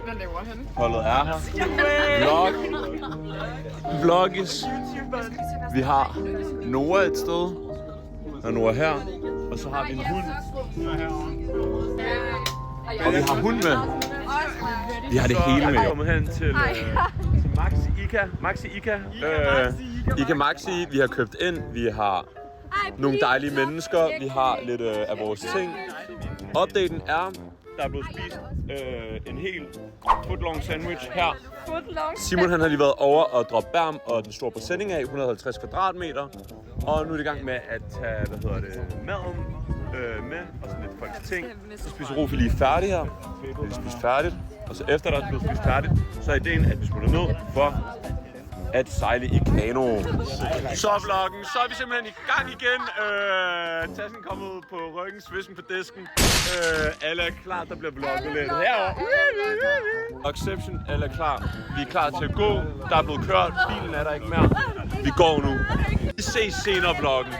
Hvad laver han? Holdet er Vlogges. Vi har Noah et sted. Og Noah her. Og så har vi en hund. Og vi har hund med. Vi har det hele med. Vi er kommet hen til Maxi Ika. Ika Maxi. Vi har købt ind. Vi har nogle dejlige mennesker. Vi har lidt af vores ting. Updaten er, der er blevet spist en hel footlong sandwich her. Simon han har lige været over og droppe bærm og den store præsending af 150 kvadratmeter. Og nu er det i gang med at tage, maden med og sådan lidt folks ting. Så spiser Rofi lige færdig her. Vi spiser færdigt. Og så efter der er blevet spist færdigt, så er ideen, at vi smutter ned for at sejle i kano. Så vloggen, så er vi simpelthen i gang igen. Tasken kommet på ryggen, svisken på disken. Alle er klar, der bliver vlogget lidt herovre. Exception, alle er klar. Vi er klar til at gå. Der er blevet kørt, bilen er der ikke mere. Vi går nu. Vi ses senere vloggen.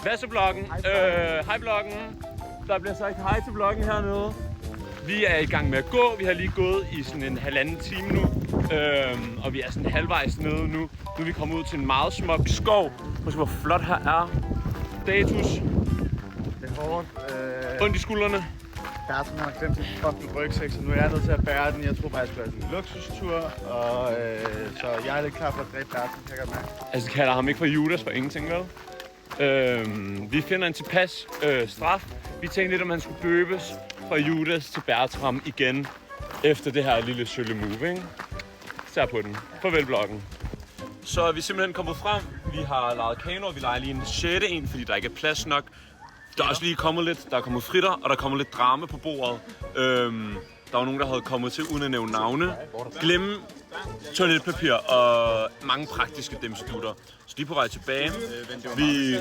Hvad så vloggen? Hej vloggen. Der bliver sagt hej til vloggen hernede. Vi er i gang med at gå. Vi har lige gået i sådan en halvanden time nu. Og vi er sådan halvvejs nede nu. Nu er vi kommet ud til en meget smuk skov. Prøv hvor flot her er. Status. Det er hårdt. Ondt i skuldrene. Bertram har glemt sin fucking rygsæk, så nu er jeg nødt til at bære den. Jeg tror bare, jeg skal have en luksustur. Og så jeg er lidt klar for at dræbe Bertram, kan jeg godt mærke. Altså, kalder ham ikke for Judas for ingenting, vel? Vi finder en tilpas straf. Vi tænkte lidt, om han skulle døbes fra Judas til Bertram igen. Efter det her lille sølle move, ikke? Ser på den. Farvel vloggen. Så er vi simpelthen kommet frem. Vi har lejet kano, og vi lejer lige en 6. en, fordi der ikke er plads nok. Der er også lige kommet lidt, der er kommet fritter, og der er kommet lidt drama på bordet. Der var nogen, der havde kommet til uden at nævne navne. Glemme toiletpapir og mange praktiske dimsedutter. Så de er på vej tilbage. Vi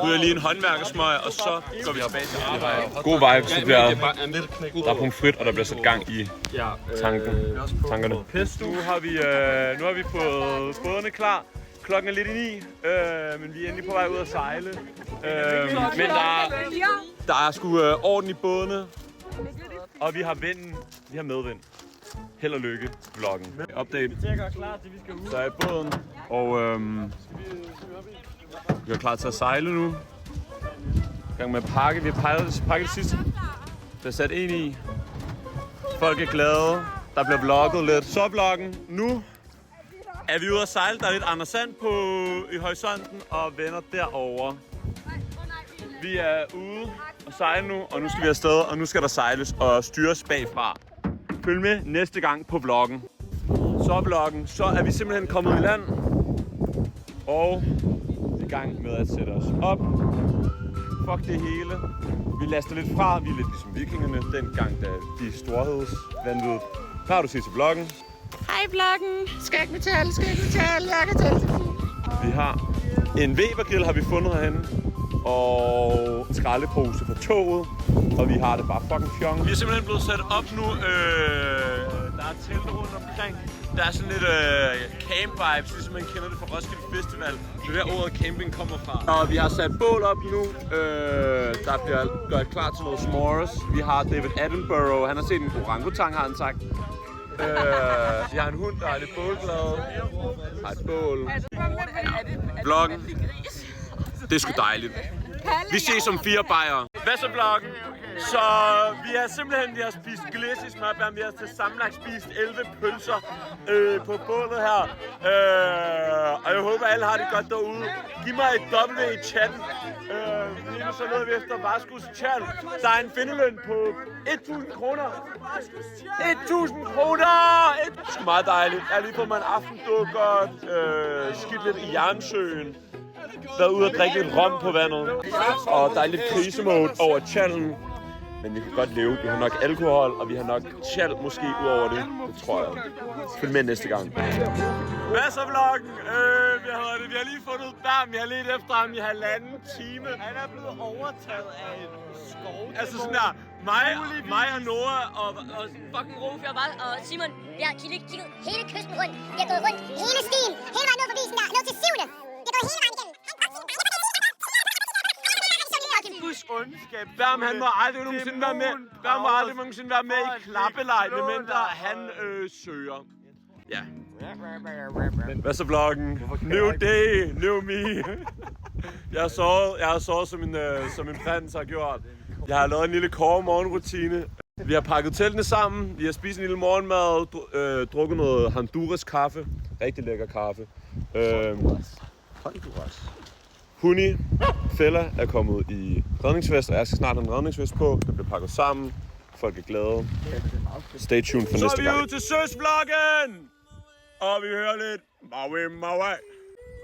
ryger lige en håndværkersmøg, og så går vi tilbage til arbejde. God vibes, det bliver. Der er pommes frites, og der bliver sat gang i tankerne. Nu har vi fået bådene klar. Klokken er lidt i 9, men vi er endelig på vej ud at sejle. Men der er sgu orden i bådene, og vi har vinden. Vi har medvind. Held og lykke, vloggen. Update. Så er i båden, og vi er klar til at sejle nu. I gang med at pakke. Vi har pakket det sidste. Der er sat en i. Folk er glade. Der bliver vlogget lidt. Så vloggen. Nu er vi ude at sejle. Der er lidt Anders Sand i horisonten og venner derovre. Vi er ude og sejle nu, og nu skal vi afsted, og nu skal der sejles og styres bagfra. Følg med næste gang på vloggen. Så er vi simpelthen kommet i land og i gang med at sætte os op. Fuck det hele. Vi laster lidt fra. Vi er lidt ligesom vikingerne dengang, da de storhedsvandet. Hvad har du set til vloggen? Hej vloggen. Skæg metal, jeg kan tælle til 10. Vi har en Weber-grill, har vi fundet herhenne. Og en skraldepose fra toget. Og vi har det bare fucking fjong. Vi er simpelthen blevet sat op nu. Der er telte rundt omkring. Der er sådan lidt camp-vibes, ligesom man kender det fra Roskilde Festival. Det er der ordet camping kommer fra. Og vi har sat bål op nu. Der bliver gjort klar til noget s'mores. Vi har David Attenborough. Han har set en orangutang, har han sagt. Vi har en hund, der er lidt bålglad. Har et bål. Vloggen. Det er sgu dejligt. Vi ses om 4 bajere. Hvad så vloggen? Så vi har spist glæs i smørbær. Vi har til sammenlagt spist 11 pølser på bålet her. Og jeg håber alle har det godt derude. Giv mig et W i chatten. Lige nu så nåede vi efter Vaskus chat. Der er en findeløn på 1.000 kroner. 1.000 kroner! Det er sgu meget dejligt. Jeg har lige fået mig en aftendukker. Skidt lidt i Jernsøen. Været ude og drikke lidt rom på vandet. Og der er lidt krisemode over challen. Men vi kan godt leve. Vi har nok alkohol, og vi har nok chal måske ud over det. Det tror jeg. Følg med næste gang. Hvad så vloggen? Vi har lige fundet bærm. Vi har let efter ham i 1,5 time. Han er blevet overtaget af en skov. Altså sådan der. Mig og Noah og fucking Rofi og Simon. Vi har kigget hele kysten rundt. Vi har gået rundt hele stien. Hele vejen ned forbi sådan der. Ned til 7. Vi har gået hele vejen igennem. Fucking bus ondskab. Bam, han må aldrig nogensinde være med. Bam må aldrig nogensinde være med i klappeleg, medmindre han søger. Ja. Hvad så vloggen? New day, new me. Jeg har sovet som en prins har gjort. Jeg har lavet en lille morgenrutine. Vi har pakket teltene sammen. Vi har spist en lille morgenmad. Drukket noget Honduras kaffe. Rigtig lækker kaffe. Honduras. Huni, Fella er kommet i redningsvest, og jeg skal snart have en redningsvest på. Det bliver pakket sammen. Folk er glade. Stay tuned for næste gang. Så er vi ude til søsvloggen! Og vi hører lidt Maui.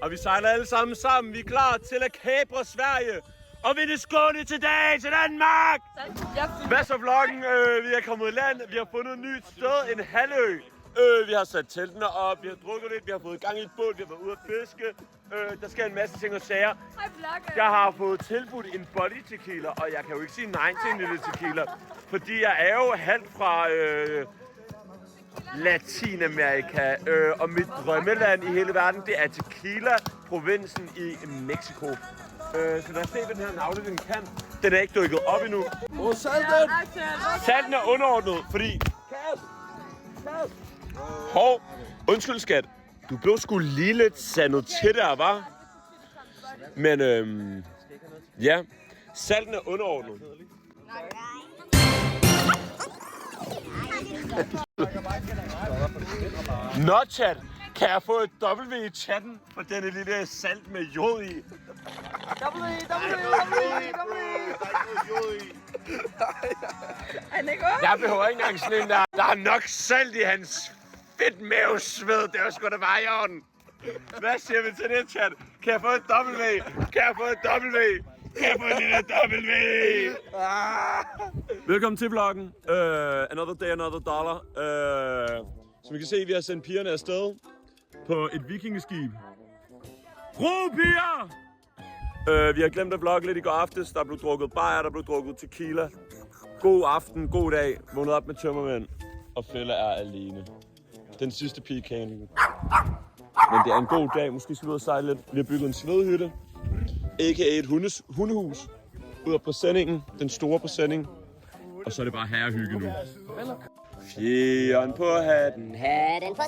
Og vi sejler alle sammen. Vi er klar til at kapre Sverige. Og vi er skåne til Danmark! Hvad så vloggen? Vi er kommet i land. Vi har fundet et nyt sted, en halvø. Vi har sat teltene op, vi har drukket lidt, vi har fået gang i et båd, vi har været ude at fiske. Der sker en masse ting og sager. Jeg har fået tilbudt en body tequila, og jeg kan jo ikke sige nej til en lille tequila. Fordi jeg er jo halvt fra Latinamerika, og mit drømmeland i hele verden, det er Tequila-provinsen i Mexico. Så lad os se, hvad den her navle, den kan. Den er ikke dykket op endnu. Salten er underordnet, fordi... Hov, undskyld skat. Du blev sgu lige lidt sandet til der, hva'? Men ja, salten er underordnet. Nå chat, kan jeg få et W i chatten for denne lille salt med jod i? Jeg behøver ikke engang sådan en der. Der er nok salt i hans fedt mavesved. Det var sgu da bare i orden. Hvad siger vi til det, chat? Kan jeg få et W? Kan jeg få et W? Kan jeg få en lille W? Velkommen til vloggen. Another day, another dollar. Som I kan se, vi har sendt pigerne afsted på et vikingeskib. Bro, piger! Vi har glemt at vlogge lidt i går aftes. Der blev drukket bajer, der blev drukket tequila. God aften, god dag. Vågnet op med tømmermænd. Og Fella er alene. Den sidste pige kan. Men det er en god dag. Måske skal vi ud og sejle lidt. Vi har bygget en svedhytte. A.k.a. et hundehus. Ud af præsendingen. Den store præsending. Og så er det bare herrehygge nu. Fjeren på hatten. Hatten på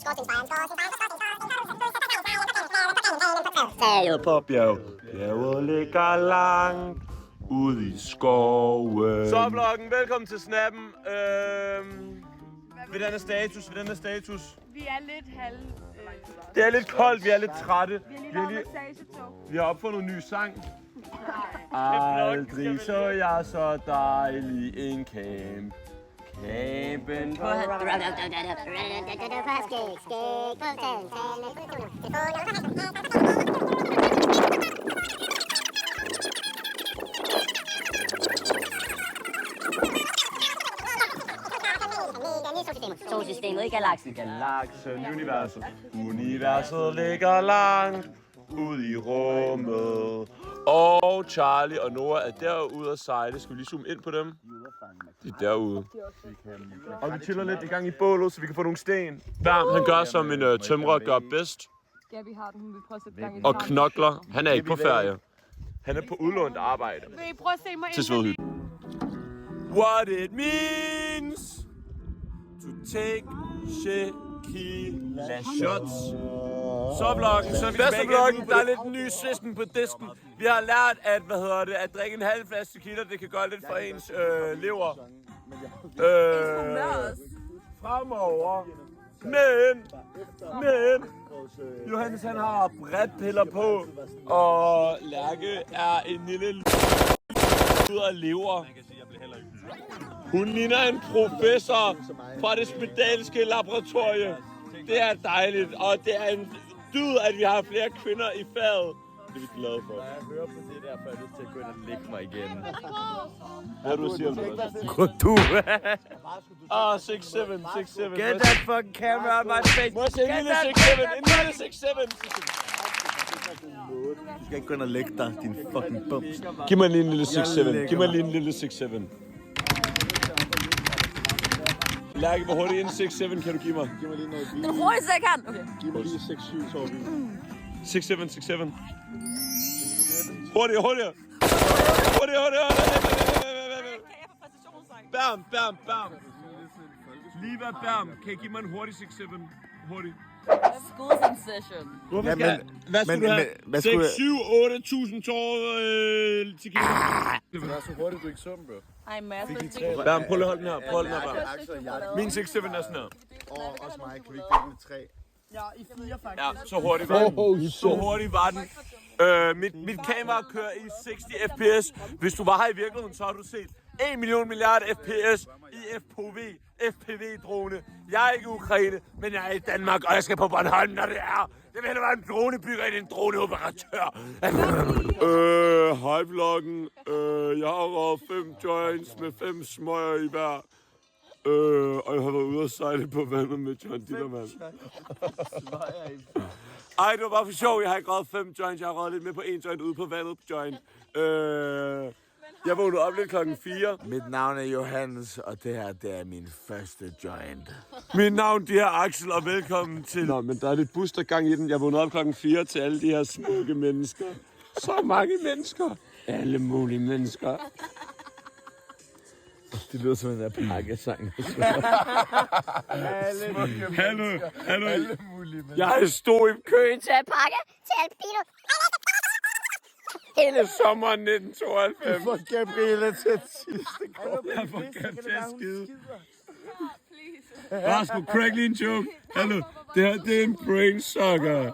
Taget på bjerg. Bjerget ligger langt ude i skoven. Så vloggen, velkommen til snappen. Hvordan er status? Vi er lidt Det er lidt koldt, vi er lidt trætte. Vi har lige lavet massagetog. Vi har opfundet en ny sang. Aldrig så jeg så dejlig en camp. Campen på Solsystemet i galaksen. galaksen, universet ligger langt ude i rummet. Og Charlie og Noah er derude at sejle. Skal vi lige zoome ind på dem? De er derude. Og vi chiller lidt i gang i bålet, så vi kan få nogle sten. Bam, han gør som en tømrer gør bedst. Gabby har den, hun vil prøve at sætte gang i Og knokler. Han er ikke på ferie. Han er på udlånt arbejde. Vil I prøve at se mig Til svedhytten. What it means to take tequila shots. Så vloggen, så er vi bedste vloggen, der er lidt ny svisten på disken. Vi har lært, at drikke en halv flaske tequila, det kan gøre lidt for ens lever. Fremover. Men, Johannes han har brætpiller på, og Lærke er en lille ud af lever. Hun ligner en professor fra det spedalske laboratorie. Det er dejligt, og det er en dyd, at vi har flere kvinder i faget. Det er vi glade for. Når jeg hører på det der, får jeg lyst til at gå ind og lægge mig igen. Hvad er du siger om det? Gå du! 6-7. Get that fucking camera on my face! Må jeg se en lille 6-7? En lille 6-7. Du skal ikke gå ind og lægge dig, din fucking bums. Giv mig lige en lille 6-7. Lærke, hvor hurtigt en 6-7 kan du give mig? Giv mig lige noget Det hurtigste jeg kan. Okay. Giv mig lige 6-7, så vi. 6-7. Hurtigere. Bam, bam, bam. Liva, bam. Kan I give mig en hurtig 6-7? Hurtig. School's in session. Hvorfor Ja, skal hvad skulle du have? hvad skulle 6, 7, 8.000 tår tequila. Det var så hurtigt, du ikke så dem, bro. Ej, master. Bam, prøv lige at holde den her. Prøv at holde den her, bam. Axel og jeg. Min 6-7 er sådan her. Og også mig. Kan vi ikke dele med 3? Ja, i 4 faktisk. Ja, så hurtigt var den. Så hurtigt var den. Mit kamera kører i 60 fps. Hvis du var her i virkeligheden, så har du set 1 million milliarder fps i FPV-drone. Jeg er ikke i Ukraine, men jeg er i Danmark, og jeg skal på Bornholm, når det er. Det vil være en dronebygger end en droneoperatør. Hej vloggen. Jeg har røget 5 joints med 5 smøger i hver. Og jeg har været ude og sejle på vandet med John Dillermand. Ej, det var bare for sjov. Jeg har ikke røget 5 joints. Jeg har røget lidt med på 1 joint ude på vandet joint. Jeg vågnede op lidt klokken 4. Mit navn er Johannes, og det her, det er min første joint. Mit navn, det er Axel, og velkommen til... Nå, men der er lidt boostergang i den. Jeg vågnede op klokken 4 til alle de her smukke mennesker. Så mange mennesker. Alle mulige mennesker. Det lyder som en der pakkesang. Hallo. Alle mulige mennesker. Jeg stod i køen til at pakke til Alpino. Hele sommeren 1992. For Gabriella til sidste Jeg får Gab til at skide. Rasko, crack lige en joke. Hallo, det her, det er en brain sucker.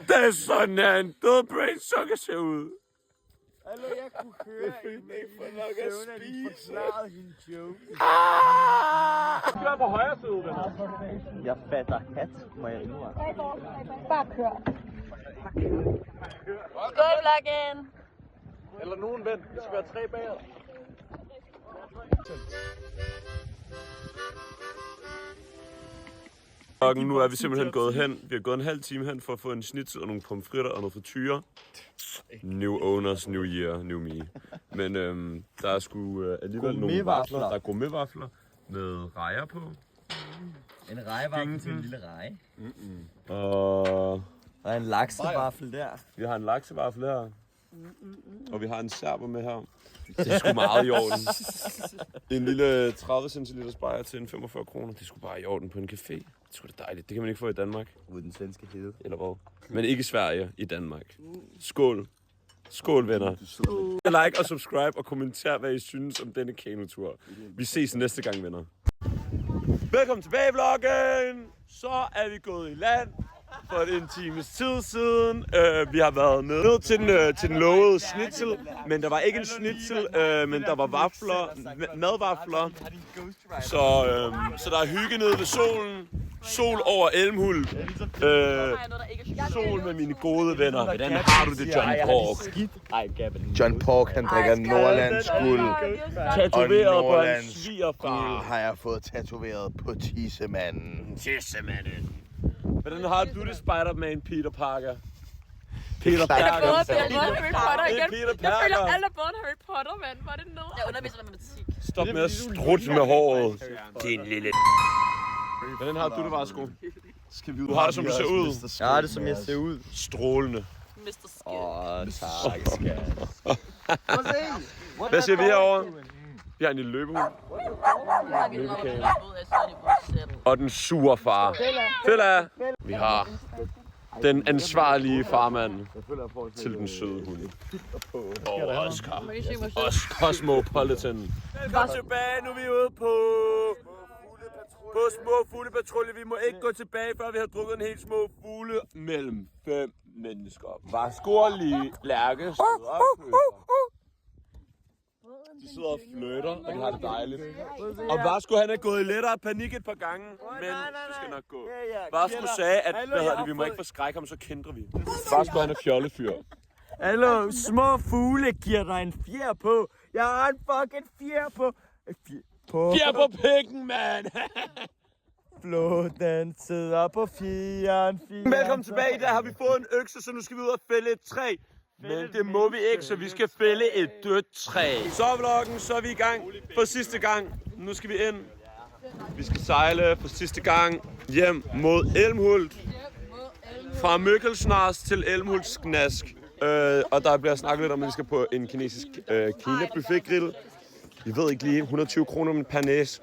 Det er sådan, at en død brain sucker ser ud. Hallo, jeg kunne høre en søvn, at I forklarede hendes joke. Kør på højre side, venner. Jeg fatter hat, må jeg indrømme. Bare kør. Skål, vloggen. Eller nogen vent, det skal være 3 bager. Nu er vi simpelthen gået hen. Vi har gået en halv time hen for at få en schnitzel og nogle pomfritter og noget frityre. New owners, new year, new me. Men der er sgu alligevel nogle vafler. Der er gourmetvafler med rejer på. En rejevaffel til en lille reje. Og Og en laksevaffel der. vi har en laksevaffel her. Og vi har en serber med her. Det er sgu meget i orden. En lille 30 cl bajer til en 45 kroner. Det er sgu bare i orden på en café. Det er sgu da dejligt. Det kan man ikke få i Danmark. Ud den svenske hede. Eller hvad? Men ikke i Sverige, i Danmark. Skål. Skål, venner. Like og subscribe og kommenter, hvad I synes om denne kanotur. Vi ses næste gang, venner. Velkommen tilbage, vloggen. Så er vi gået i land for en times tid siden. Vi har været nede til den lovede schnitzel, men der var ikke en schnitzel, men der var vafler, madvafler. Så der er hygge nede ved solen. Sol over Elmhult. Sol med mine gode venner. Hvordan har du det, John Pork? John Pork, han drikker Nordlands guld. Tatoveret på en Guld svigerfar. har jeg fået tatoveret på tissemanden. Tissemanden. Hvordan har du det, Spider-Man Peter Parker? Peter Jeg Parker. er både Harry Potter Det er igen. Peter Jeg føler Parker. alle er både Harry Potter, mand. Hvor er det ned? Jeg underviser med matematik. Stop med at strutte med håret. Din lille... Hvordan har du det, Vasko? Du har det, som du ser ud. Jeg har det, som jeg ser ud. Strålende. Mr. Skin. Tak, skat. Hvad siger vi herovre? Vi har en lille løbehund. Og den sure far. Fælda. Vi har den ansvarlige farmand til den søde hund. Og Oscar. Cosmopolitan. Velkommen tilbage, nu er vi ude på små fuglepatrulje. Vi må ikke gå tilbage, før vi har drukket en helt små fugle mellem 5 mennesker. Værsgo lige, Lærke. De sidder og flytter, og de har det dejligt. Og Vasco, han er gået i lettere panik et par gange, men det skal nok gå. Vasco sagde, at vi må ikke forskrække ham, så kender vi. Vasco, han er fjollefyr. Hallo, små fugle giver dig en fjer på. Jeg har en fucking fjer på. Fjer på pikken, mand! Flåden sidder på fjeren. Velkommen tilbage. I dag har vi fået en økse, så nu skal vi ud og fælde et træ. Men det må vi ikke, så vi skal fælde et dødt træ. Så vloggen, så er vi i gang for sidste gang. Nu skal vi ind. Vi skal sejle for sidste gang hjem mod Elmhult. Fra Møkkelsnars til Elmhults Gnask. Og der bliver snakket lidt om, at vi skal på en kinesisk Kina-buffet-grill. Vi ved ikke lige, 120 kroner per næse.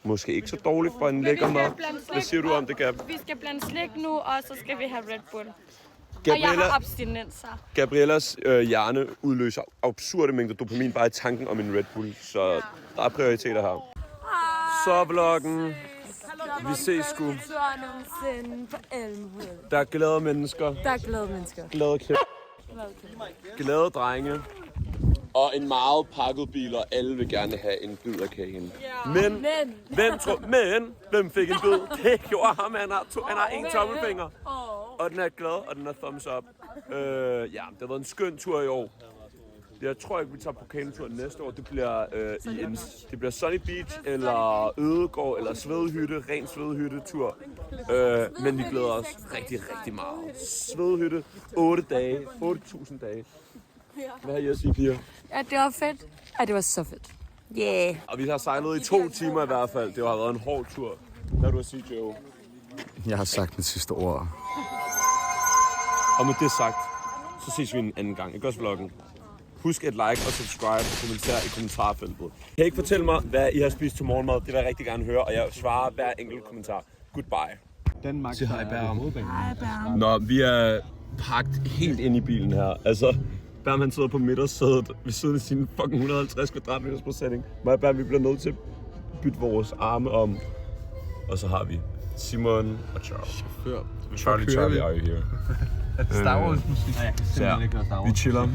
Måske ikke så dårligt for en lækker mad. Hvad siger du om det, Gab? Vi skal blande slik nu, og så skal vi have Red Bull. Og Gabriella, jeg har abstinenser. Gabriellas hjerne udløser absurde mængder dopamin bare i tanken om en Red Bull. Så der er prioriteter her. Så vloggen. Vi ses sgu. Der er glade mennesker. Glade kæft. Glade drenge. Og en meget pakket bil, og alle vil gerne have en bid af kagen. Men hvem fik en bid? Det gjorde ham. Han har en tommelfinger. Og den er glad, og den er thumbs up. Det har været en skøn tur i år. Jeg tror ikke, vi tager på kanotur næste år. Det bliver Sunny Beach, eller Ødegård, eller Svedhytte, ren Svedhytte-tur. Men vi glæder os rigtig, rigtig meget. Svedhytte, 8 dage, 8.000 dage. Hvad har I at sige, piger? Ja, det var fedt. Ja, det var så fedt. Yeah. Og vi har sejlet i 2 timer i hvert fald. Det har været en hård tur. Hvad har du at sige, Joe? Jeg har sagt mit sidste ord. Og med det sagt, så ses vi en anden gang. Ikke også vloggen? Husk at like og subscribe og kommentere i kommentarfeltet. Kan I ikke fortælle mig, hvad I har spist til morgenmad? Det vil jeg rigtig gerne høre, og jeg svarer hver enkelt kommentar. Goodbye. Danmark. Sig hej, Bærum. Hej, Bærum. Nå, vi er pakket helt ind i bilen her. Altså, Bærum han sidder på midtersædet ved siden af sin fucking 150 kvadratmeters præsending. Mig og Bærum, vi bliver nødt til at bytte vores arme om. Og så har vi Simon og Charles. Charlie, are you here? Star Wars musik. Vi chiller.